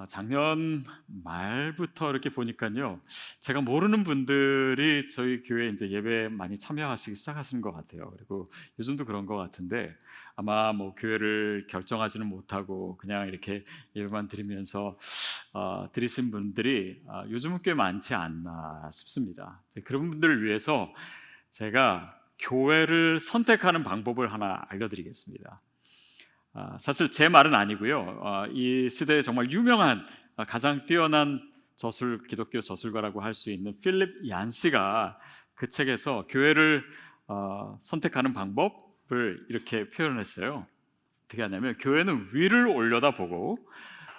작년 말부터 이렇게 보니까요, 제가 모르는 분들이 저희 교회 이제 예배 많이 참여하시기 시작하시는 것 같아요. 그리고 요즘도 그런 것 같은데 아마 뭐 교회를 결정하지는 못하고 그냥 이렇게 예배만 드리면서 들으신 분들이 요즘은 꽤 많지 않나 싶습니다. 그런 분들을 위해서 제가 교회를 선택하는 방법을 하나 알려드리겠습니다. 사실 제 말은 아니고요. 이 시대에 정말 유명한 가장 뛰어난 기독교 저술가라고 할 수 있는 필립 얀스가 그 책에서 교회를 선택하는 방법을 이렇게 표현했어요. 어떻게 하냐면 교회는 위를 올려다보고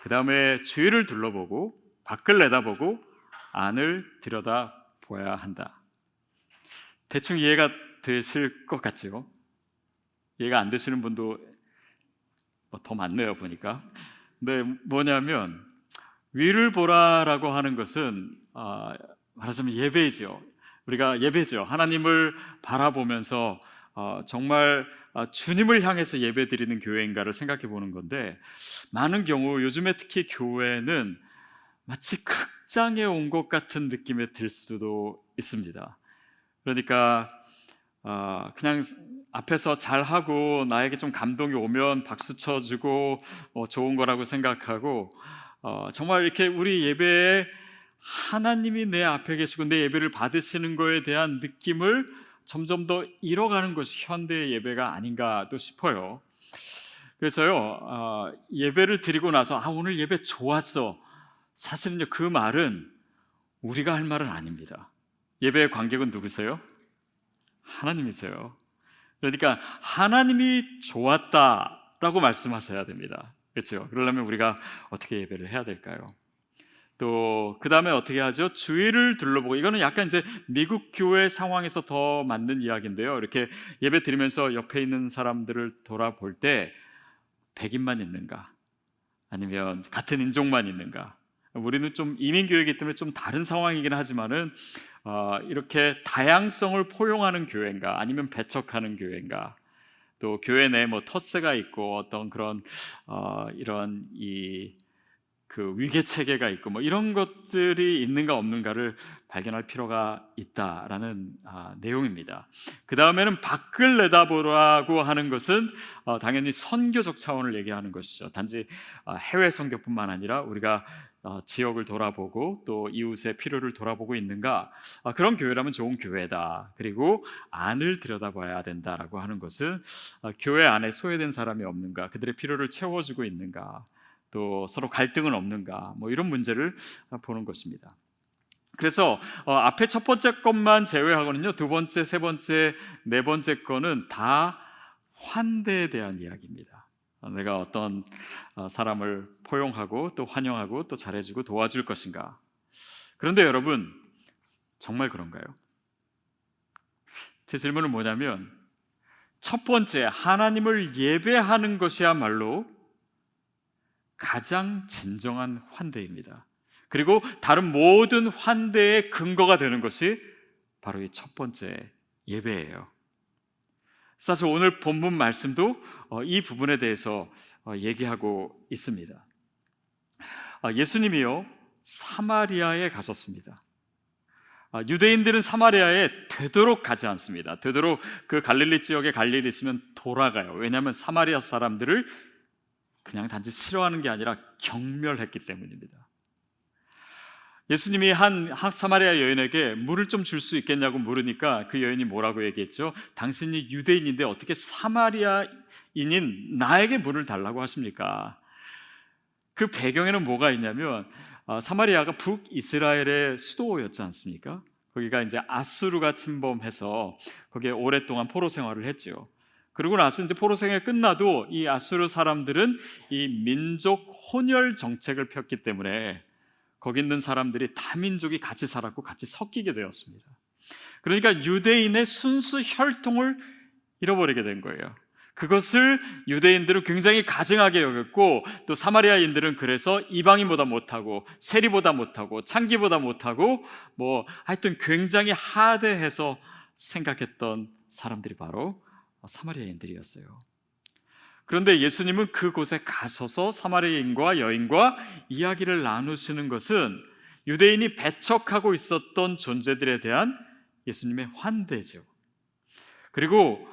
그 다음에 주위를 둘러보고 밖을 내다보고 안을 들여다보아야 한다. 대충 이해가 되실 것 같죠? 이해가 안 되시는 분도 더 많네요 보니까. 근데 뭐냐면 위를 보라라고 하는 것은 말하자면 예배이죠. 우리가 예배죠. 하나님을 바라보면서 정말 주님을 향해서 예배드리는 교회인가를 생각해 보는 건데, 많은 경우 요즘에 특히 교회는 마치 극장에 온 것 같은 느낌이 들 수도 있습니다. 그러니까 그냥 앞에서 잘하고 나에게 좀 감동이 오면 박수 쳐주고 좋은 거라고 생각하고, 정말 이렇게 우리 예배에 하나님이 내 앞에 계시고 내 예배를 받으시는 거에 대한 느낌을 점점 더 잃어가는 것이 현대의 예배가 아닌가 또 싶어요. 그래서요, 예배를 드리고 나서 오늘 예배 좋았어, 사실은요 그 말은 우리가 할 말은 아닙니다. 예배의 관객은 누구세요? 하나님이세요. 그러니까 하나님이 좋았다라고 말씀하셔야 됩니다. 그렇죠? 그러려면 우리가 어떻게 예배를 해야 될까요? 또 그 다음에 어떻게 하죠? 주위를 둘러보고, 이거는 약간 이제 미국 교회 상황에서 더 맞는 이야기인데요. 이렇게 예배 드리면서 옆에 있는 사람들을 돌아볼 때 백인만 있는가? 아니면 같은 인종만 있는가? 우리는 좀 이민교회이기 때문에 좀 다른 상황이긴 하지만은 이렇게 다양성을 포용하는 교회인가, 아니면 배척하는 교회인가, 또 교회 내에 뭐 터세가 있고 어떤 그런 이런 그 위계 체계가 있고 뭐 이런 것들이 있는가 없는가를 발견할 필요가 있다라는 내용입니다. 그 다음에는 밖을 내다보라고 하는 것은 당연히 선교적 차원을 얘기하는 것이죠. 단지 해외 선교뿐만 아니라 우리가 지역을 돌아보고 또 이웃의 필요를 돌아보고 있는가, 그런 교회라면 좋은 교회다. 그리고 안을 들여다봐야 된다라고 하는 것은 교회 안에 소외된 사람이 없는가, 그들의 필요를 채워주고 있는가, 또 서로 갈등은 없는가, 뭐 이런 문제를 보는 것입니다. 그래서 앞에 첫 번째 것만 제외하고는요, 두 번째, 세 번째, 네 번째 거는 다 환대에 대한 이야기입니다. 내가 어떤 사람을 포용하고 또 환영하고 또 잘해주고 도와줄 것인가. 그런데 여러분, 정말 그런가요? 제 질문은 뭐냐면, 첫 번째 하나님을 예배하는 것이야말로 가장 진정한 환대입니다. 그리고 다른 모든 환대의 근거가 되는 것이 바로 이 첫 번째 예배예요. 사실 오늘 본문 말씀도 이 부분에 대해서 얘기하고 있습니다. 예수님이요 사마리아에 가셨습니다. 유대인들은 사마리아에 되도록 가지 않습니다. 되도록 그 갈릴리 지역에 갈 일이 있으면 돌아가요. 왜냐하면 사마리아 사람들을 그냥 단지 싫어하는 게 아니라 경멸했기 때문입니다. 예수님이 한 사마리아 여인에게 물을 좀 줄 수 있겠냐고 물으니까 그 여인이 뭐라고 얘기했죠? 당신이 유대인인데 어떻게 사마리아인인 나에게 물을 달라고 하십니까? 그 배경에는 뭐가 있냐면 사마리아가 북이스라엘의 수도였지 않습니까? 거기가 이제 아수르가 침범해서 거기에 오랫동안 포로 생활을 했죠. 그리고 나서 이제 포로 생활이 끝나도 이 아수르 사람들은 이 민족 혼혈 정책을 폈기 때문에 거기 있는 사람들이 다민족이 같이 살았고 같이 섞이게 되었습니다. 그러니까 유대인의 순수 혈통을 잃어버리게 된 거예요. 그것을 유대인들은 굉장히 가증하게 여겼고, 또 사마리아인들은 그래서 이방인보다 못하고 세리보다 못하고 창기보다 못하고 뭐 하여튼 굉장히 하대해서 생각했던 사람들이 바로 사마리아인들이었어요. 그런데 예수님은 그곳에 가셔서 사마리아인과 여인과 이야기를 나누시는 것은 유대인이 배척하고 있었던 존재들에 대한 예수님의 환대죠. 그리고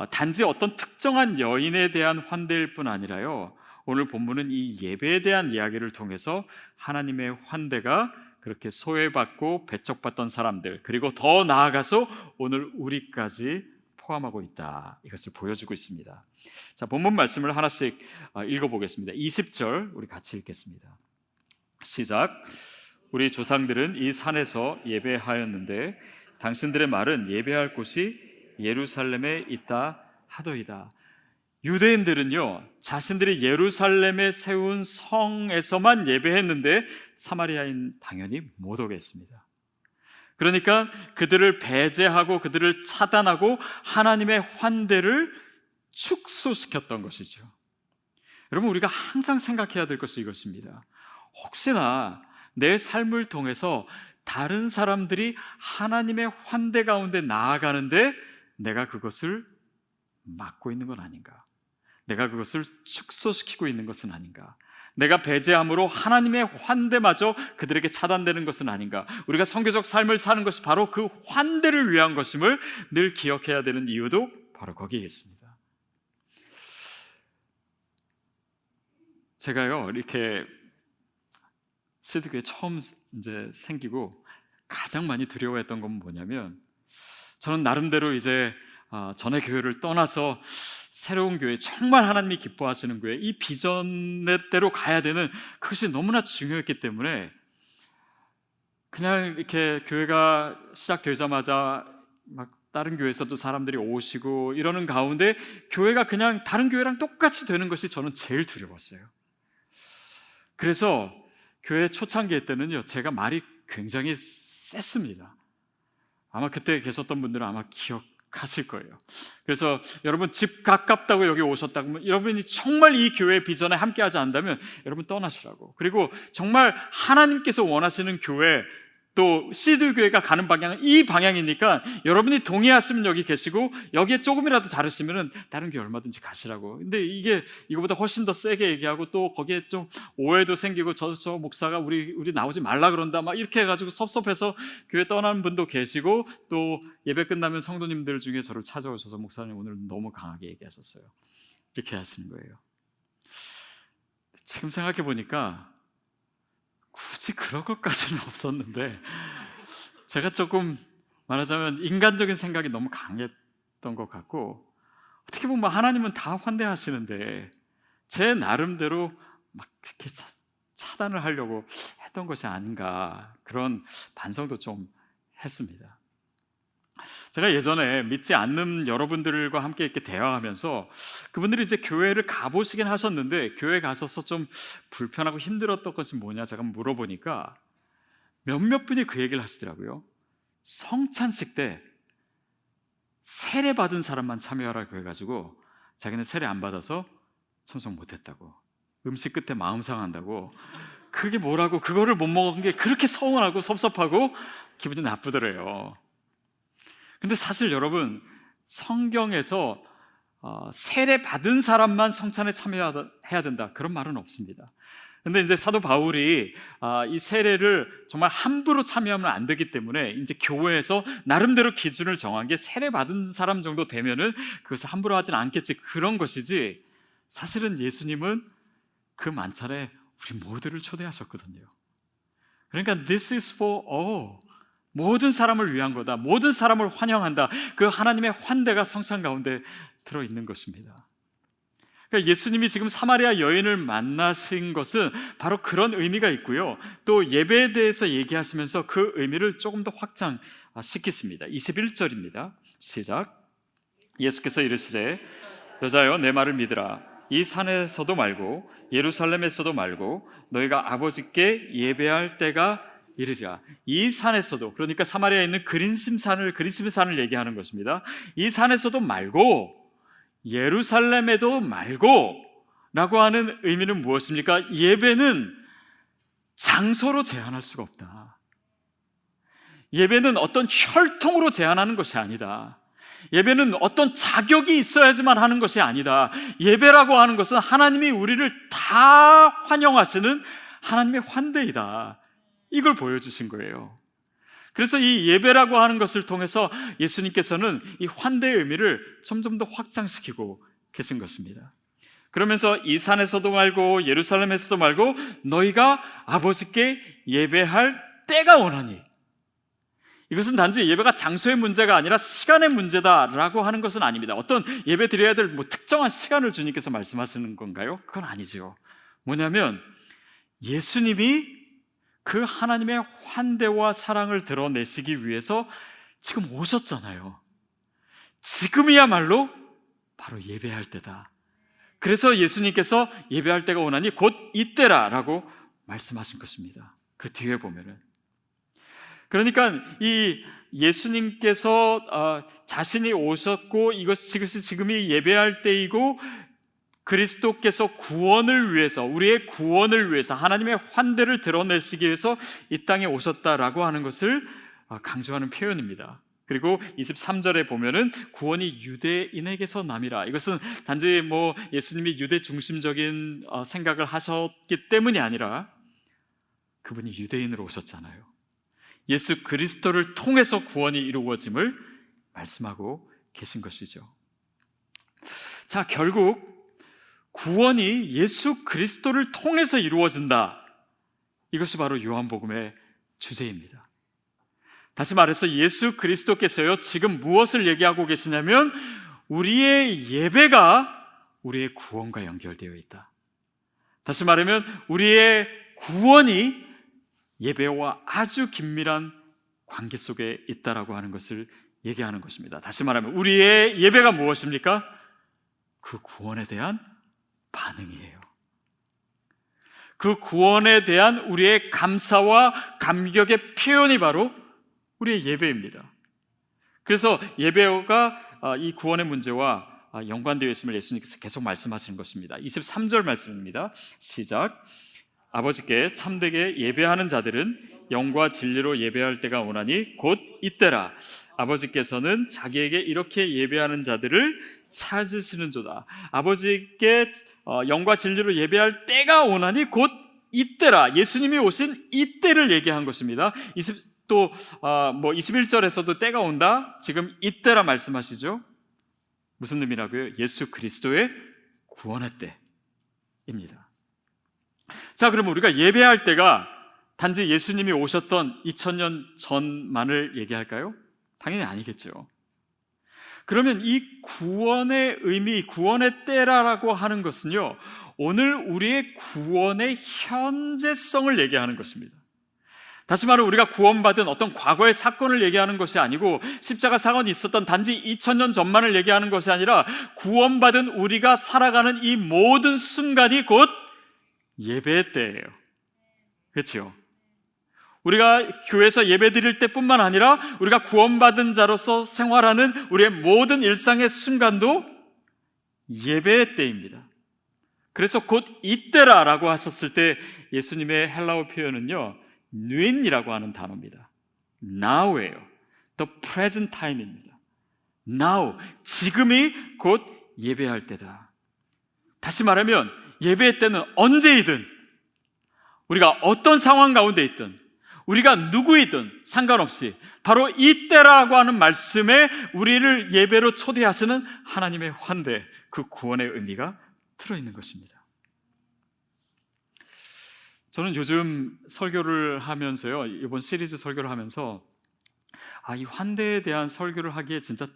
단지 어떤 특정한 여인에 대한 환대일 뿐 아니라요, 오늘 본문은 이 예배에 대한 이야기를 통해서 하나님의 환대가 그렇게 소외받고 배척받던 사람들, 그리고 더 나아가서 오늘 우리까지 포함하고 있다, 이것을 보여주고 있습니다. 자, 본문 말씀을 하나씩 읽어보겠습니다. 20절 우리 같이 읽겠습니다. 시작. 우리 조상들은 이 산에서 예배하였는데 당신들의 말은 예배할 곳이 예루살렘에 있다 하더이다. 유대인들은요, 자신들이 예루살렘에 세운 성에서만 예배했는데 사마리아인 당연히 못 오겠습니다. 그러니까 그들을 배제하고 그들을 차단하고 하나님의 환대를 축소시켰던 것이죠. 여러분, 우리가 항상 생각해야 될 것이 이것입니다. 혹시나 내 삶을 통해서 다른 사람들이 하나님의 환대 가운데 나아가는데 내가 그것을 막고 있는 건 아닌가? 내가 그것을 축소시키고 있는 것은 아닌가? 내가 배제함으로 하나님의 환대마저 그들에게 차단되는 것은 아닌가? 우리가 선교적 삶을 사는 것이 바로 그 환대를 위한 것임을 늘 기억해야 되는 이유도 바로 거기에 있습니다. 제가요, 이렇게 시드교회 처음 이제 생기고 가장 많이 두려워했던 건 뭐냐면, 저는 나름대로 이제 전에 교회를 떠나서 새로운 교회, 정말 하나님이 기뻐하시는 교회, 이 비전대로 가야 되는 그것이 너무나 중요했기 때문에 그냥 이렇게 교회가 시작되자마자 막 다른 교회에서도 사람들이 오시고 이러는 가운데 교회가 그냥 다른 교회랑 똑같이 되는 것이 저는 제일 두려웠어요. 그래서 교회 초창기 때는요, 제가 말이 굉장히 셌습니다. 아마 그때 계셨던 분들은 아마 기억하실 거예요. 그래서 여러분, 집 가깝다고 여기 오셨다고 하면 여러분이 정말 이 교회 비전에 함께하지 않는다면 여러분 떠나시라고. 그리고 정말 하나님께서 원하시는 교회, 또 시드교회가 가는 방향은 이 방향이니까 여러분이 동의하시면 여기 계시고 여기에 조금이라도 다르시면 다른 교회 얼마든지 가시라고. 근데 이게 이거보다 훨씬 더 세게 얘기하고 또 거기에 좀 오해도 생기고 저 목사가 우리 나오지 말라 그런다 막 이렇게 해가지고 섭섭해서 교회 떠나는 분도 계시고, 또 예배 끝나면 성도님들 중에 저를 찾아오셔서 목사님 오늘 너무 강하게 얘기하셨어요, 이렇게 하시는 거예요. 지금 생각해 보니까 굳이 그럴 것까지는 없었는데 제가 조금 말하자면 인간적인 생각이 너무 강했던 것 같고, 어떻게 보면 하나님은 다 환대하시는데 제 나름대로 막 이렇게 차단을 하려고 했던 것이 아닌가, 그런 반성도 좀 했습니다. 제가 예전에 믿지 않는 여러분들과 함께 이렇게 대화하면서 그분들이 이제 교회를 가보시긴 하셨는데 교회 가셔서 좀 불편하고 힘들었던 것이 뭐냐 제가 물어보니까 몇몇 분이 그 얘기를 하시더라고요. 성찬식 때 세례 받은 사람만 참여하라고 해가지고 자기는 세례 안 받아서 참석 못했다고, 음식 끝에 마음 상한다고, 그게 뭐라고 그거를 못 먹은 게 그렇게 서운하고 섭섭하고 기분이 나쁘더래요. 근데 사실 여러분, 성경에서 세례 받은 사람만 성찬에 참여해야 된다, 그런 말은 없습니다. 근데 이제 사도 바울이 이 세례를 정말 함부로 참여하면 안 되기 때문에 이제 교회에서 나름대로 기준을 정한 게 세례 받은 사람 정도 되면은 그것을 함부로 하지는 않겠지, 그런 것이지, 사실은 예수님은 그 만찬에 우리 모두를 초대하셨거든요. 그러니까 this is for all, 모든 사람을 위한 거다, 모든 사람을 환영한다, 그 하나님의 환대가 성찬 가운데 들어있는 것입니다. 그러니까 예수님이 지금 사마리아 여인을 만나신 것은 바로 그런 의미가 있고요, 또 예배에 대해서 얘기하시면서 그 의미를 조금 더 확장시키십니다. 21절입니다. 시작. 예수께서 이르시되 여자여 내 말을 믿으라. 이 산에서도 말고 예루살렘에서도 말고 너희가 아버지께 예배할 때가 이르리라. 이 산에서도, 그러니까 사마리아에 있는 그리심산을 얘기하는 것입니다. 이 산에서도 말고 예루살렘에도 말고 라고 하는 의미는 무엇입니까? 예배는 장소로 제한할 수가 없다. 예배는 어떤 혈통으로 제한하는 것이 아니다. 예배는 어떤 자격이 있어야지만 하는 것이 아니다. 예배라고 하는 것은 하나님이 우리를 다 환영하시는 하나님의 환대이다. 이걸 보여주신 거예요. 그래서 이 예배라고 하는 것을 통해서 예수님께서는 이 환대의 의미를 점점 더 확장시키고 계신 것입니다. 그러면서 이 산에서도 말고 예루살렘에서도 말고 너희가 아버지께 예배할 때가 오나니, 이것은 단지 예배가 장소의 문제가 아니라 시간의 문제다라고 하는 것은 아닙니다. 어떤 예배 드려야 될 특정한 시간을 주님께서 말씀하시는 건가요? 그건 아니죠. 뭐냐면 예수님이 그 하나님의 환대와 사랑을 드러내시기 위해서 지금 오셨잖아요. 지금이야말로 바로 예배할 때다. 그래서 예수님께서 예배할 때가 오나니 곧 이때라라고 말씀하신 것입니다. 그 뒤에 보면은, 그러니까 이 예수님께서 자신이 오셨고 이것이 지금이 예배할 때이고, 그리스도께서 구원을 위해서, 우리의 구원을 위해서 하나님의 환대를 드러내시기 위해서 이 땅에 오셨다라고 하는 것을 강조하는 표현입니다. 그리고 23절에 보면은 구원이 유대인에게서 남이라. 이것은 단지 예수님이 유대 중심적인 생각을 하셨기 때문이 아니라 그분이 유대인으로 오셨잖아요. 예수 그리스도를 통해서 구원이 이루어짐을 말씀하고 계신 것이죠. 자, 결국 구원이 예수 그리스도를 통해서 이루어진다. 이것이 바로 요한복음의 주제입니다. 다시 말해서 예수 그리스도께서요, 지금 무엇을 얘기하고 계시냐면 우리의 예배가 우리의 구원과 연결되어 있다. 다시 말하면 우리의 구원이 예배와 아주 긴밀한 관계 속에 있다라고 하는 것을 얘기하는 것입니다. 다시 말하면 우리의 예배가 무엇입니까? 그 구원에 대한 반응이에요. 그 구원에 대한 우리의 감사와 감격의 표현이 바로 우리의 예배입니다. 그래서 예배가 이 구원의 문제와 연관되어 있음을 예수님께서 계속 말씀하시는 것입니다. 23절 말씀입니다. 시작. 아버지께 참되게 예배하는 자들은 영과 진리로 예배할 때가 오나니 곧 이때라. 아버지께서는 자기에게 이렇게 예배하는 자들을 찾으시는도다. 아버지께 영과 진리로 예배할 때가 오나니 곧 이때라. 예수님이 오신 이때를 얘기한 것입니다. 또 21절에서도 때가 온다. 지금 이때라 말씀하시죠. 무슨 의미라고요? 예수 그리스도의 구원의 때입니다. 자, 그럼 우리가 예배할 때가 단지 예수님이 오셨던 2000년 전만을 얘기할까요? 당연히 아니겠죠. 그러면 이 구원의 의미, 구원의 때라고 하는 것은요, 오늘 우리의 구원의 현재성을 얘기하는 것입니다. 다시 말해 우리가 구원받은 어떤 과거의 사건을 얘기하는 것이 아니고, 십자가 사건이 있었던 단지 2000년 전만을 얘기하는 것이 아니라 구원받은 우리가 살아가는 이 모든 순간이 곧 예배의 때예요. 그렇죠? 우리가 교회에서 예배 드릴 때뿐만 아니라 우리가 구원받은 자로서 생활하는 우리의 모든 일상의 순간도 예배의 때입니다. 그래서 곧 이때라라고 하셨을 때 예수님의 헬라어 표현은요, 누인이라고 하는 단어입니다. Now예요. The present time입니다. Now, 지금이 곧 예배할 때다. 다시 말하면 예배의 때는 언제이든, 우리가 어떤 상황 가운데 있든, 우리가 누구이든 상관없이 바로 이때라고 하는 말씀에 우리를 예배로 초대하시는 하나님의 환대, 그 구원의 의미가 들어있는 것입니다. 저는 요즘 설교를 하면서요, 이번 시리즈 설교를 하면서 이 환대에 대한 설교를 하기에 진짜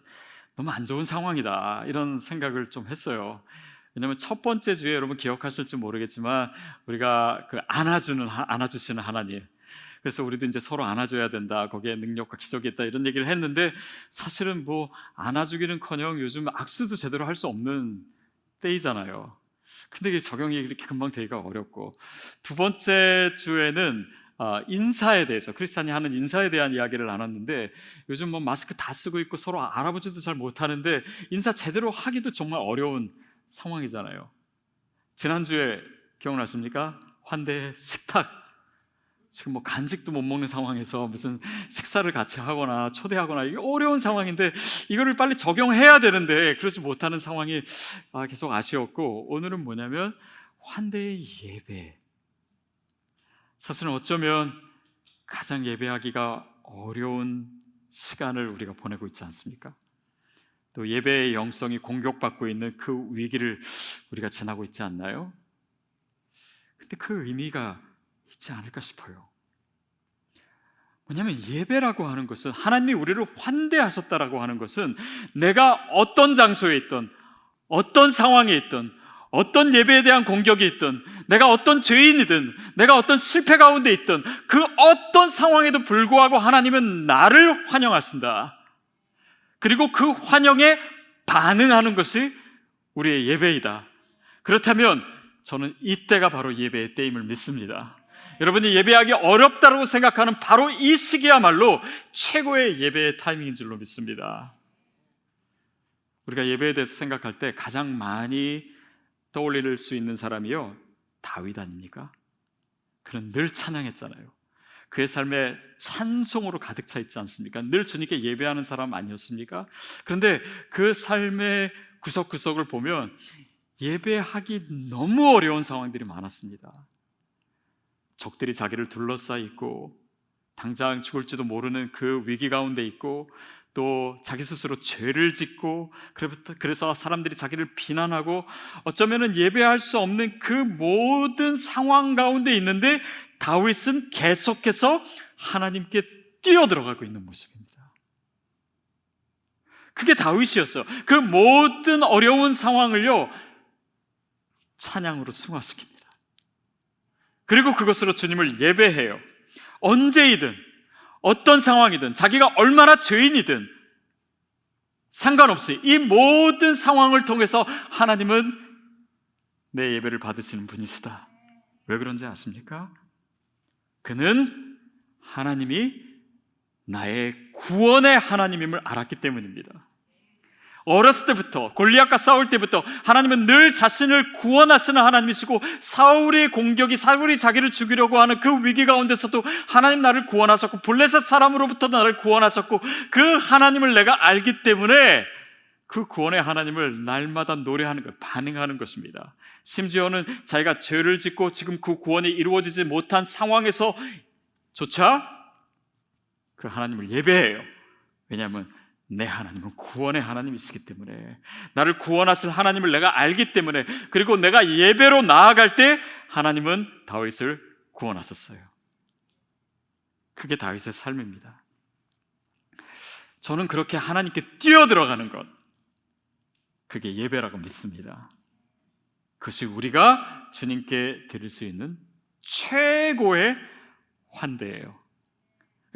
너무 안 좋은 상황이다, 이런 생각을 좀 했어요. 왜냐하면 첫 번째 주에 여러분 기억하실지 모르겠지만 우리가 안아주시는 하나님, 그래서 우리도 이제 서로 안아줘야 된다, 거기에 능력과 기적이 있다, 이런 얘기를 했는데, 사실은 안아주기는커녕 요즘 악수도 제대로 할 수 없는 때이잖아요. 근데 이게 적용이 이렇게 금방 되기가 어렵고, 두 번째 주에는 인사에 대해서, 크리스찬이 하는 인사에 대한 이야기를 나눴는데, 요즘 마스크 다 쓰고 있고 서로 알아보지도 잘 못하는데 인사 제대로 하기도 정말 어려운 상황이잖아요. 지난주에 기억나십니까? 환대 식탁. 지금 뭐 간식도 못 먹는 상황에서 무슨 식사를 같이 하거나 초대하거나 이게 어려운 상황인데 이거를 빨리 적용해야 되는데 그러지 못하는 상황이 계속 아쉬웠고, 오늘은 뭐냐면 환대의 예배. 사실은 어쩌면 가장 예배하기가 어려운 시간을 우리가 보내고 있지 않습니까? 또 예배의 영성이 공격받고 있는 그 위기를 우리가 지나고 있지 않나요? 근데 그 의미가 있지 않을까 싶어요. 뭐냐면 예배라고 하는 것은, 하나님이 우리를 환대하셨다라고 하는 것은 내가 어떤 장소에 있든, 어떤 상황에 있든, 어떤 예배에 대한 공격이 있든, 내가 어떤 죄인이든, 내가 어떤 실패 가운데 있든, 그 어떤 상황에도 불구하고 하나님은 나를 환영하신다. 그리고 그 환영에 반응하는 것이 우리의 예배이다. 그렇다면 저는 이때가 바로 예배의 때임을 믿습니다. 여러분이 예배하기 어렵다고 생각하는 바로 이 시기야말로 최고의 예배의 타이밍인 줄로 믿습니다. 우리가 예배에 대해서 생각할 때 가장 많이 떠올릴 수 있는 사람이요, 다윗 아닙니까? 그는 늘 찬양했잖아요. 그의 삶에 찬송으로 가득 차 있지 않습니까? 늘 주님께 예배하는 사람 아니었습니까? 그런데 그 삶의 구석구석을 보면 예배하기 너무 어려운 상황들이 많았습니다. 적들이 자기를 둘러싸 있고, 당장 죽을지도 모르는 그 위기 가운데 있고, 또 자기 스스로 죄를 짓고, 그래서 사람들이 자기를 비난하고, 어쩌면 예배할 수 없는 그 모든 상황 가운데 있는데 다윗은 계속해서 하나님께 뛰어들어가고 있는 모습입니다. 그게 다윗이었어요. 그 모든 어려운 상황을요, 찬양으로 승화시킵니다. 그리고 그것으로 주님을 예배해요. 언제이든, 어떤 상황이든, 자기가 얼마나 죄인이든 상관없이 이 모든 상황을 통해서 하나님은 내 예배를 받으시는 분이시다. 왜 그런지 아십니까? 그는 하나님이 나의 구원의 하나님임을 알았기 때문입니다. 어렸을 때부터, 골리앗과 싸울 때부터 하나님은 늘 자신을 구원하시는 하나님이시고, 사울의 공격이, 사울이 자기를 죽이려고 하는 그 위기 가운데서도 하나님 나를 구원하셨고, 블레셋 사람으로부터 나를 구원하셨고, 그 하나님을 내가 알기 때문에 그 구원의 하나님을 날마다 노래하는 것, 반응하는 것입니다. 심지어는 자기가 죄를 짓고 지금 그 구원이 이루어지지 못한 상황에서조차 그 하나님을 예배해요. 왜냐하면 내 하나님은 구원의 하나님이시기 때문에, 나를 구원하실 하나님을 내가 알기 때문에, 그리고 내가 예배로 나아갈 때 하나님은 다윗을 구원하셨어요. 그게 다윗의 삶입니다. 저는 그렇게 하나님께 뛰어들어가는 것, 그게 예배라고 믿습니다. 그것이 우리가 주님께 드릴 수 있는 최고의 환대예요.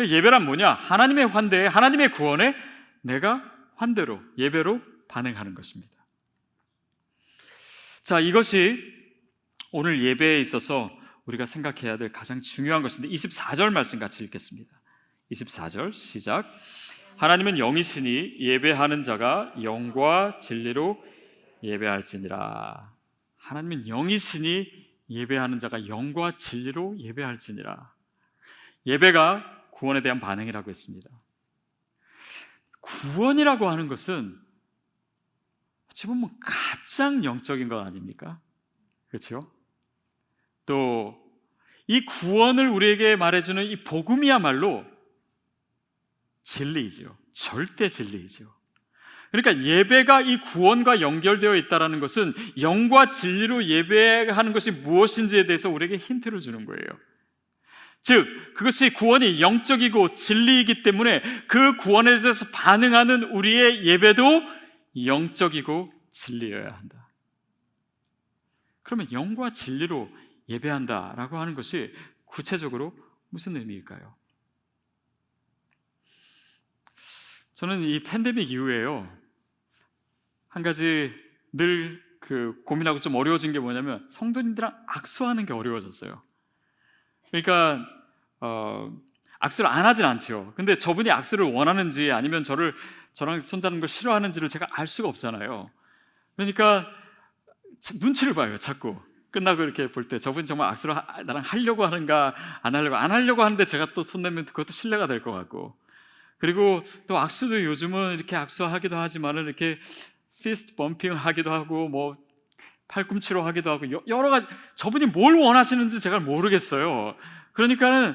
예배란 뭐냐? 하나님의 환대에, 하나님의 구원에 내가 환대로, 예배로 반응하는 것입니다. 자, 이것이 오늘 예배에 있어서 우리가 생각해야 될 가장 중요한 것인데, 24절 말씀 같이 읽겠습니다. 24절 시작. 하나님은 영이시니 예배하는 자가 영과 진리로 예배할지니라. 하나님은 영이시니 예배하는 자가 영과 진리로 예배할지니라. 예배가 구원에 대한 반응이라고 했습니다. 구원이라고 하는 것은 어찌 보면 가장 영적인 것 아닙니까? 그렇죠? 또 이 구원을 우리에게 말해주는 이 복음이야말로 진리이죠. 절대 진리이죠. 그러니까 예배가 이 구원과 연결되어 있다는 것은 영과 진리로 예배하는 것이 무엇인지에 대해서 우리에게 힌트를 주는 거예요. 즉, 그것이 구원이 영적이고 진리이기 때문에 그 구원에 대해서 반응하는 우리의 예배도 영적이고 진리여야 한다. 그러면 영과 진리로 예배한다라고 하는 것이 구체적으로 무슨 의미일까요? 저는 이 팬데믹 이후에요, 한 가지 늘 고민하고 좀 어려워진 게 뭐냐면 성도님들랑 악수하는 게 어려워졌어요. 그러니까 악수를 안 하진 않죠. 근데 저분이 악수를 원하는지 아니면 저랑 손잡는 걸 싫어하는지를 제가 알 수가 없잖아요. 그러니까 눈치를 봐요, 자꾸. 끝나고 이렇게 볼 때 저분이 정말 악수를 나랑 하려고 하는가 안 하려고 하는데 제가 또 손 내면 그것도 신뢰가 될 것 같고, 그리고 또 악수도 요즘은 이렇게 악수하기도 하지만은 이렇게 피스트 범핑을 하기도 하고 뭐 팔꿈치로 하기도 하고 여러 가지, 저분이 뭘 원하시는지 제가 모르겠어요. 그러니까는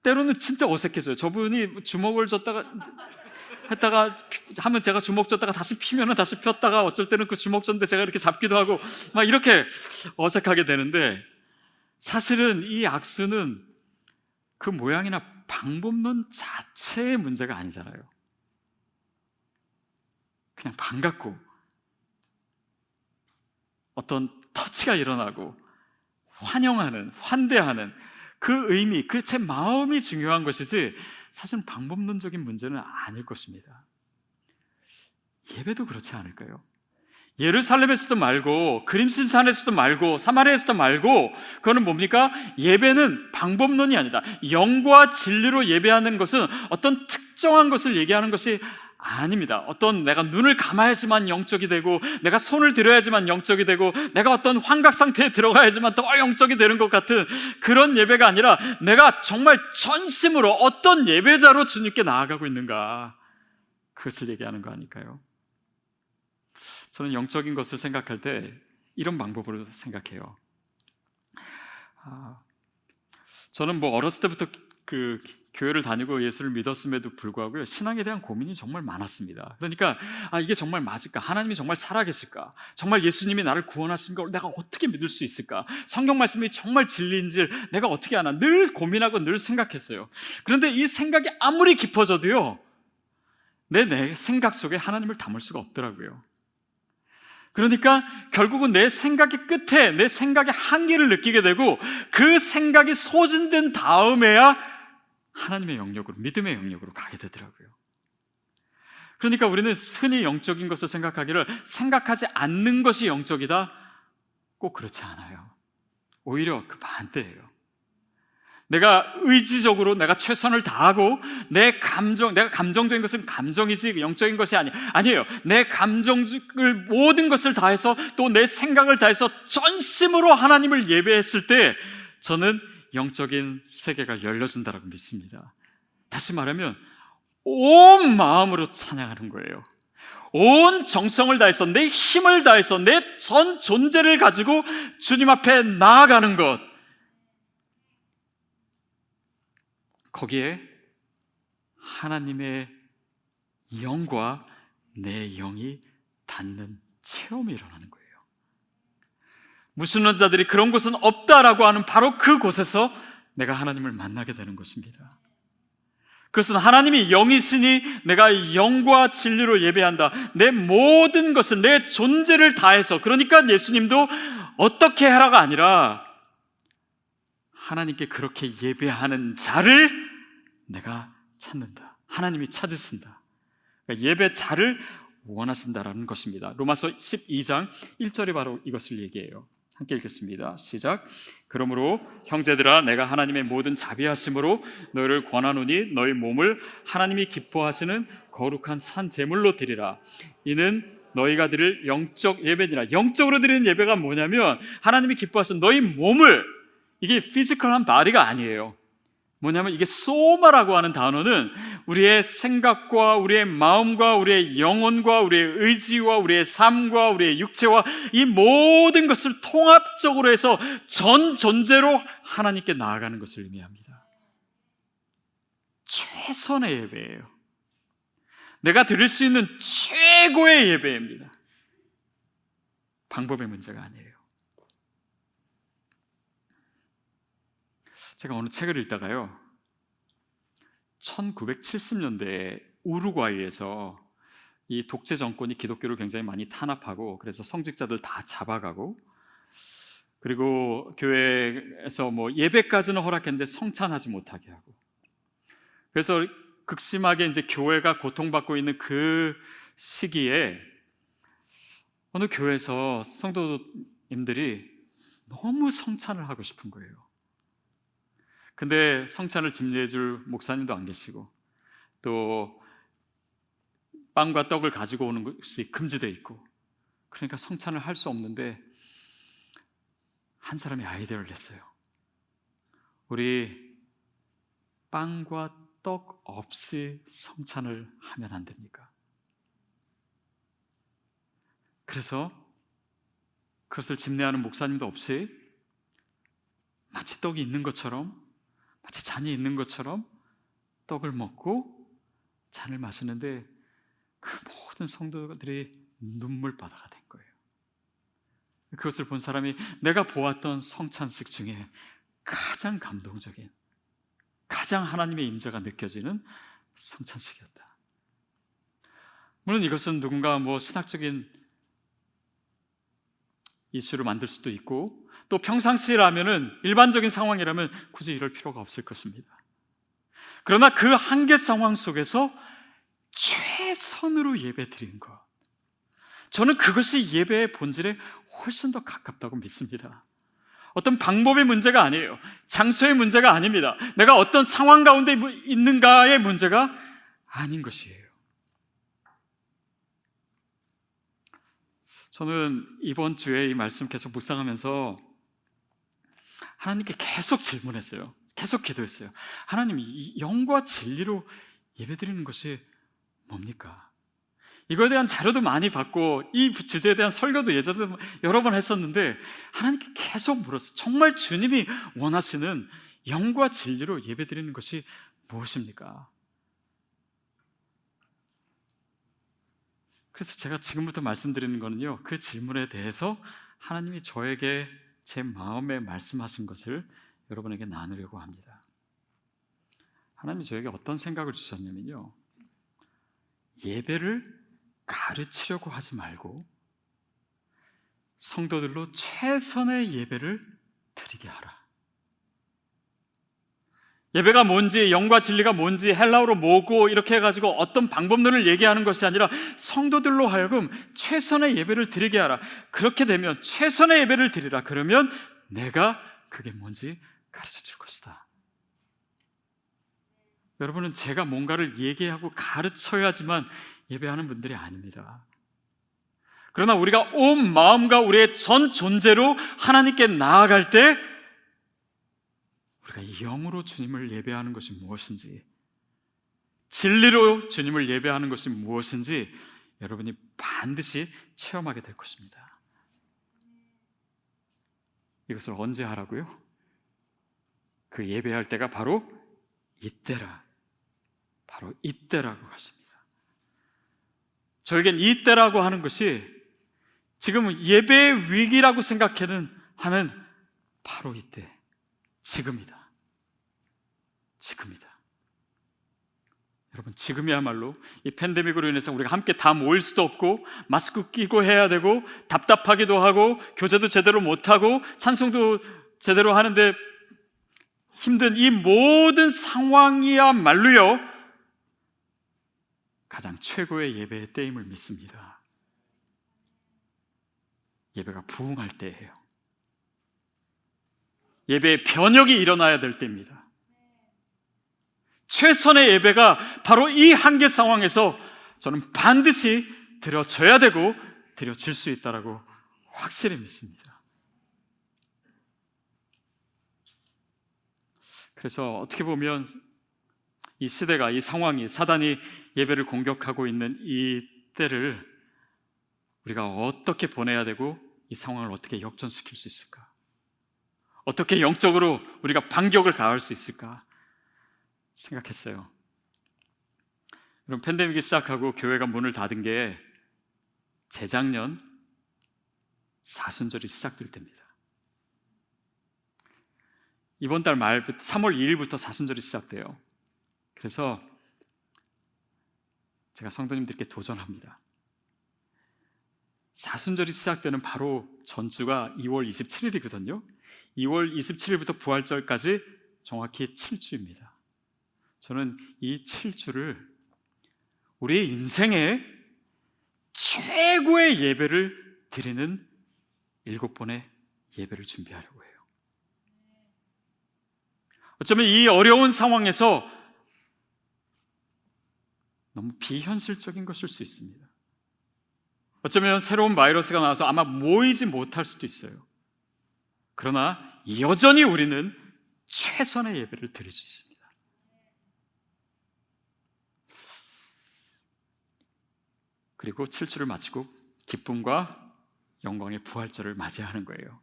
때로는 진짜 어색해져요. 저분이 주먹을 줬다가 했다가 하면 제가 주먹 줬다가 다시 피면은 다시 폈다가, 어쩔 때는 그 주먹 줬는데 제가 이렇게 잡기도 하고 막 이렇게 어색하게 되는데, 사실은 이 악수는 그 모양이나 방법론 자체의 문제가 아니잖아요. 그냥 반갑고 어떤 터치가 일어나고 환영하는, 환대하는 그 의미, 그 제 마음이 중요한 것이지 사실은 방법론적인 문제는 아닐 것입니다. 예배도 그렇지 않을까요? 예루살렘에서도 말고 그림심산에서도 말고 사마리아에서도 말고, 그거는 뭡니까? 예배는 방법론이 아니다. 영과 진리로 예배하는 것은 어떤 특정한 것을 얘기하는 것이 아닙니다. 어떤 내가 눈을 감아야지만 영적이 되고, 내가 손을 들어야지만 영적이 되고, 내가 어떤 환각 상태에 들어가야지만 더 영적이 되는 것 같은 그런 예배가 아니라, 내가 정말 전심으로 어떤 예배자로 주님께 나아가고 있는가, 그것을 얘기하는 거 아닐까요? 저는 영적인 것을 생각할 때 이런 방법으로 생각해요. 저는 뭐 어렸을 때부터 그 교회를 다니고 예수를 믿었음에도 불구하고 신앙에 대한 고민이 정말 많았습니다. 그러니까 이게 정말 맞을까? 하나님이 정말 살아계실까? 정말 예수님이 나를 구원하신 걸 내가 어떻게 믿을 수 있을까? 성경 말씀이 정말 진리인지 내가 어떻게 아나? 늘 고민하고 늘 생각했어요. 그런데 이 생각이 아무리 깊어져도요, 내 생각 속에 하나님을 담을 수가 없더라고요. 그러니까 결국은 내 생각의 끝에 내 생각의 한계를 느끼게 되고, 그 생각이 소진된 다음에야 하나님의 영역으로, 믿음의 영역으로 가게 되더라고요. 그러니까 우리는 흔히 영적인 것을 생각하기를, 생각하지 않는 것이 영적이다, 꼭 그렇지 않아요. 오히려 그 반대예요. 내가 의지적으로 내가 최선을 다하고 내가 감정적인 것은 감정이지 영적인 것이 아니에요. 내 감정을 모든 것을 다해서 또 내 생각을 다해서 전심으로 하나님을 예배했을 때 저는 영적인 세계가 열려진다라고 믿습니다. 다시 말하면 온 마음으로 찬양하는 거예요. 온 정성을 다해서, 내 힘을 다해서, 내 전 존재를 가지고 주님 앞에 나아가는 것, 거기에 하나님의 영과 내 영이 닿는 체험이 일어나는 거예요. 무신론자들이 그런 곳은 없다라고 하는 바로 그곳에서 내가 하나님을 만나게 되는 것입니다. 그것은 하나님이 영이시니 내가 영과 진리로 예배한다. 내 모든 것을, 내 존재를 다해서, 그러니까 예수님도 어떻게 해라가 아니라 하나님께 그렇게 예배하는 자를 내가 찾는다. 하나님이 찾으신다. 그러니까 예배자를 원하신다라는 것입니다. 로마서 12장 1절이 바로 이것을 얘기해요. 함께 읽겠습니다. 시작. 그러므로 형제들아, 내가 하나님의 모든 자비하심으로 너희를 권하노니 너희 몸을 하나님이 기뻐하시는 거룩한 산 제물로 드리라. 이는 너희가 드릴 영적 예배니라. 영적으로 드리는 예배가 뭐냐면, 하나님이 기뻐하시는 너희 몸을, 이게 피지컬한 바디가 아니에요. 뭐냐면 이게 소마라고 하는 단어는 우리의 생각과 우리의 마음과 우리의 영혼과 우리의 의지와 우리의 삶과 우리의 육체와 이 모든 것을 통합적으로 해서 전 존재로 하나님께 나아가는 것을 의미합니다. 최선의 예배예요. 내가 드릴 수 있는 최고의 예배입니다. 방법의 문제가 아니에요. 제가 어느 책을 읽다가요, 1970년대에 우루과이에서 이 독재 정권이 기독교를 굉장히 많이 탄압하고, 그래서 성직자들 다 잡아가고, 그리고 교회에서 뭐 예배까지는 허락했는데 성찬하지 못하게 하고, 그래서 극심하게 이제 교회가 고통받고 있는 그 시기에 어느 교회에서 성도님들이 너무 성찬을 하고 싶은 거예요. 근데 성찬을 집례해 줄 목사님도 안 계시고, 또 빵과 떡을 가지고 오는 것이 금지되어 있고, 그러니까 성찬을 할 수 없는데 한 사람이 아이디어를 냈어요. 우리 빵과 떡 없이 성찬을 하면 안 됩니까? 그래서 그것을 집례하는 목사님도 없이 마치 떡이 있는 것처럼, 마치 잔이 있는 것처럼 떡을 먹고 잔을 마시는데 그 모든 성도들이 눈물바다가 된 거예요. 그것을 본 사람이 내가 보았던 성찬식 중에 가장 감동적인, 가장 하나님의 임재가 느껴지는 성찬식이었다. 물론 이것은 누군가 신학적인 이슈를 만들 수도 있고, 또 평상시라면은, 일반적인 상황이라면 굳이 이럴 필요가 없을 것입니다. 그러나 그 한계 상황 속에서 최선으로 예배 드린 것, 저는 그것이 예배의 본질에 훨씬 더 가깝다고 믿습니다. 어떤 방법의 문제가 아니에요. 장소의 문제가 아닙니다. 내가 어떤 상황 가운데 있는가의 문제가 아닌 것이에요. 저는 이번 주에 이 말씀 계속 묵상하면서 하나님께 계속 질문했어요. 계속 기도했어요. 하나님, 이 영과 진리로 예배드리는 것이 뭡니까? 이거에 대한 자료도 많이 받고 이 주제에 대한 설교도 예전에 여러 번 했었는데 하나님께 계속 물었어요. 정말 주님이 원하시는 영과 진리로 예배드리는 것이 무엇입니까? 그래서 제가 지금부터 말씀드리는 거는요, 그 질문에 대해서 하나님이 저에게 제 마음에 말씀하신 것을 여러분에게 나누려고 합니다. 하나님이 저에게 어떤 생각을 주셨냐면요, 예배를 가르치려고 하지 말고 성도들로 최선의 예배를 드리게 하라. 예배가 뭔지, 영과 진리가 뭔지 헬라어로 뭐고 이렇게 해가지고 어떤 방법론을 얘기하는 것이 아니라 성도들로 하여금 최선의 예배를 드리게 하라. 그렇게 되면 최선의 예배를 드리라. 그러면 내가 그게 뭔지 가르쳐 줄 것이다. 여러분은 제가 뭔가를 얘기하고 가르쳐야지만 예배하는 분들이 아닙니다. 그러나 우리가 온 마음과 우리의 전 존재로 하나님께 나아갈 때 우리가 영으로 주님을 예배하는 것이 무엇인지, 진리로 주님을 예배하는 것이 무엇인지 여러분이 반드시 체험하게 될 것입니다. 이것을 언제 하라고요? 그 예배할 때가 바로 이때라. 바로 이때라고 하십니다. 저에겐 이때라고 하는 것이 지금 예배의 위기라고 하는 바로 이때, 지금이다. 지금이다. 여러분, 지금이야말로 이 팬데믹으로 인해서 우리가 함께 다 모일 수도 없고 마스크 끼고 해야 되고 답답하기도 하고 교제도 제대로 못하고 찬송도 제대로 하는데 힘든 이 모든 상황이야말로요, 가장 최고의 예배의 때임을 믿습니다. 예배가 부흥할 때예요. 예배의 변혁이 일어나야 될 때입니다. 최선의 예배가 바로 이 한계 상황에서 저는 반드시 드려져야 되고 드려질 수 있다라고 확실히 믿습니다. 그래서 어떻게 보면 이 시대가, 이 상황이, 사단이 예배를 공격하고 있는 이 때를 우리가 어떻게 보내야 되고 이 상황을 어떻게 역전시킬 수 있을까? 어떻게 영적으로 우리가 반격을 가할 수 있을까 생각했어요. 여러분, 팬데믹이 시작하고 교회가 문을 닫은 게 재작년 사순절이 시작될 때입니다. 이번 달 말부터 3월 2일부터 사순절이 시작돼요. 그래서 제가 성도님들께 도전합니다. 사순절이 시작되는 바로 전주가 2월 27일이거든요. 2월 27일부터 부활절까지 정확히 7주입니다. 저는 이 7주를 우리의 인생의 최고의 예배를 드리는 7번의 예배를 준비하려고 해요. 어쩌면 이 어려운 상황에서 너무 비현실적인 것일 수 있습니다. 어쩌면 새로운 바이러스가 나와서 아마 모이지 못할 수도 있어요. 그러나 여전히 우리는 최선의 예배를 드릴 수 있습니다. 그리고 7주를 마치고 기쁨과 영광의 부활절을 맞이하는 거예요.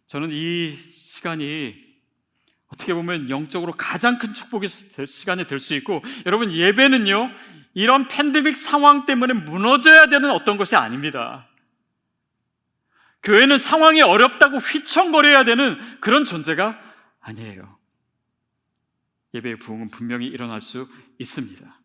저는 이 시간이 어떻게 보면 영적으로 가장 큰 축복의 시간이 될 수 있고, 여러분, 예배는요 이런 팬데믹 상황 때문에 무너져야 되는 어떤 것이 아닙니다. 교회는 상황이 어렵다고 휘청거려야 되는 그런 존재가 아니에요. 예배의 부흥은 분명히 일어날 수 있습니다.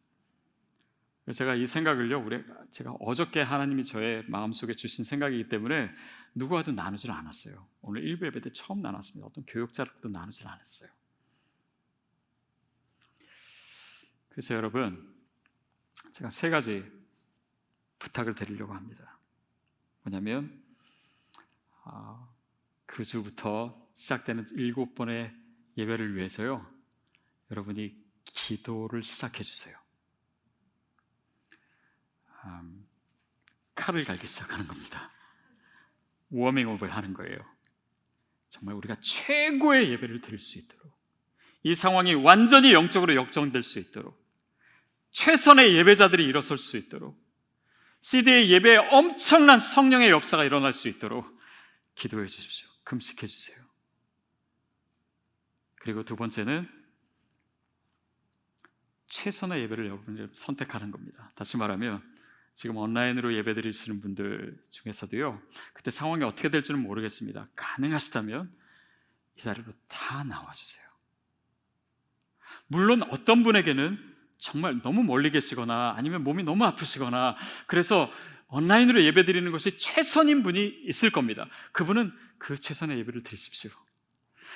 제가 이 생각을요, 제가 어저께 하나님이 저의 마음속에 주신 생각이기 때문에 누구와도 나누질 않았어요. 오늘 일부 예배 때 처음 나눴습니다. 어떤 교역자랑도 나누질 않았어요. 그래서 여러분, 제가 3가지 부탁을 드리려고 합니다. 뭐냐면 그 주부터 시작되는 7번의 예배를 위해서요, 여러분이 기도를 시작해 주세요. 칼을 갈기 시작하는 겁니다. 워밍업을 하는 거예요. 정말 우리가 최고의 예배를 드릴 수 있도록, 이 상황이 완전히 영적으로 역전될 수 있도록, 최선의 예배자들이 일어설 수 있도록, CD의 예배에 엄청난 성령의 역사가 일어날 수 있도록 기도해 주십시오. 금식해 주세요. 그리고 2번째는 최선의 예배를 여러분이 선택하는 겁니다. 다시 말하면 지금 온라인으로 예배드리시는 분들 중에서도요, 그때 상황이 어떻게 될지는 모르겠습니다. 가능하시다면 이 자리로 다 나와주세요. 물론 어떤 분에게는 정말 너무 멀리 계시거나 아니면 몸이 너무 아프시거나 그래서 온라인으로 예배드리는 것이 최선인 분이 있을 겁니다. 그분은 그 최선의 예배를 드리십시오.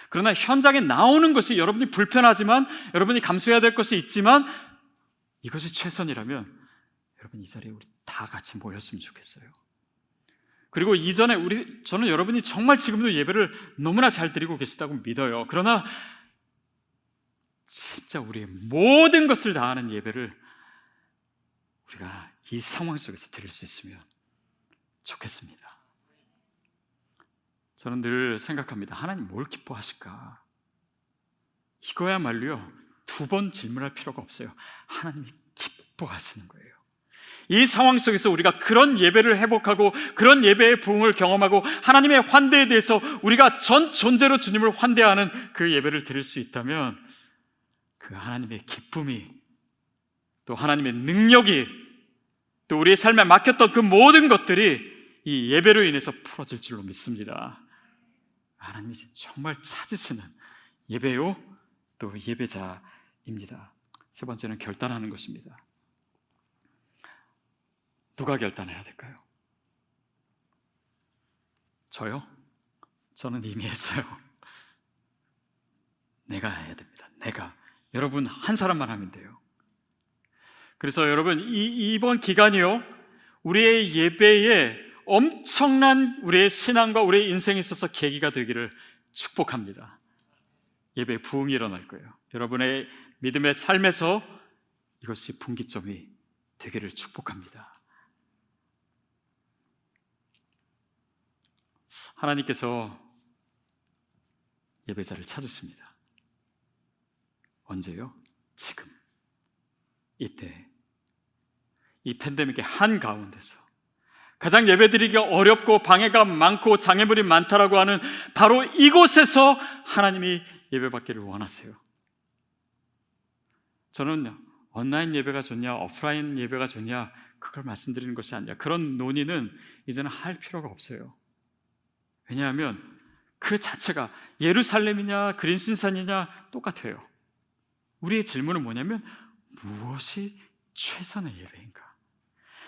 그러나 현장에 나오는 것이 여러분이 불편하지만, 여러분이 감수해야 될 것이 있지만, 이것이 최선이라면 여러분 이 자리에 우리 다 같이 모였으면 좋겠어요. 그리고 이전에 저는 여러분이 정말 지금도 예배를 너무나 잘 드리고 계시다고 믿어요. 그러나 진짜 우리의 모든 것을 다하는 예배를 우리가 이 상황 속에서 드릴 수 있으면 좋겠습니다. 저는 늘 생각합니다. 하나님 뭘 기뻐하실까? 이거야말로요 2번 질문할 필요가 없어요. 하나님이 기뻐하시는 거예요. 이 상황 속에서 우리가 그런 예배를 회복하고 그런 예배의 부흥을 경험하고 하나님의 환대에 대해서 우리가 전 존재로 주님을 환대하는 그 예배를 드릴 수 있다면, 그 하나님의 기쁨이, 또 하나님의 능력이, 또 우리의 삶에 막혔던 그 모든 것들이 이 예배로 인해서 풀어질 줄로 믿습니다. 하나님이 정말 찾으시는 예배요, 또 예배자입니다. 3번째는 결단하는 것입니다. 누가 결단해야 될까요? 저요? 저는 이미 했어요. 내가 해야 됩니다. 여러분 한 사람만 하면 돼요. 그래서 여러분 이번 기간이요, 우리의 예배에 엄청난 우리의 신앙과 우리의 인생에 있어서 계기가 되기를 축복합니다. 예배의 부흥이 일어날 거예요. 여러분의 믿음의 삶에서 이것이 분기점이 되기를 축복합니다. 하나님께서 예배자를 찾으십니다. 언제요? 지금, 이때, 이 팬데믹의 한가운데서 가장 예배드리기가 어렵고 방해가 많고 장애물이 많다라고 하는 바로 이곳에서 하나님이 예배받기를 원하세요. 저는 온라인 예배가 좋냐 오프라인 예배가 좋냐 그걸 말씀드리는 것이 아니라, 그런 논의는 이제는 할 필요가 없어요. 왜냐하면 그 자체가 예루살렘이냐 그린신산이냐 똑같아요. 우리의 질문은 뭐냐면, 무엇이 최선의 예배인가?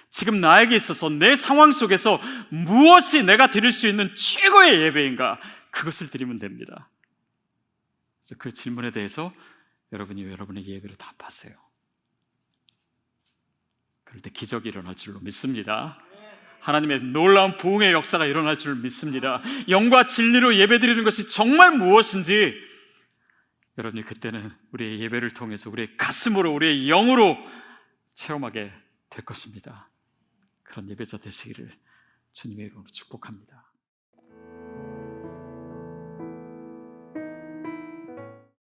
지금 나에게 있어서 내 상황 속에서 무엇이 내가 드릴 수 있는 최고의 예배인가? 그것을 드리면 됩니다. 그래서 그 질문에 대해서 여러분이 여러분의 예배로 답하세요. 그럴 때 기적이 일어날 줄로 믿습니다. 하나님의 놀라운 부흥의 역사가 일어날 줄 믿습니다. 영과 진리로 예배드리는 것이 정말 무엇인지 여러분이 그때는 우리의 예배를 통해서 우리의 가슴으로, 우리의 영으로 체험하게 될 것입니다. 그런 예배자 되시기를 주님의 이름으로 축복합니다.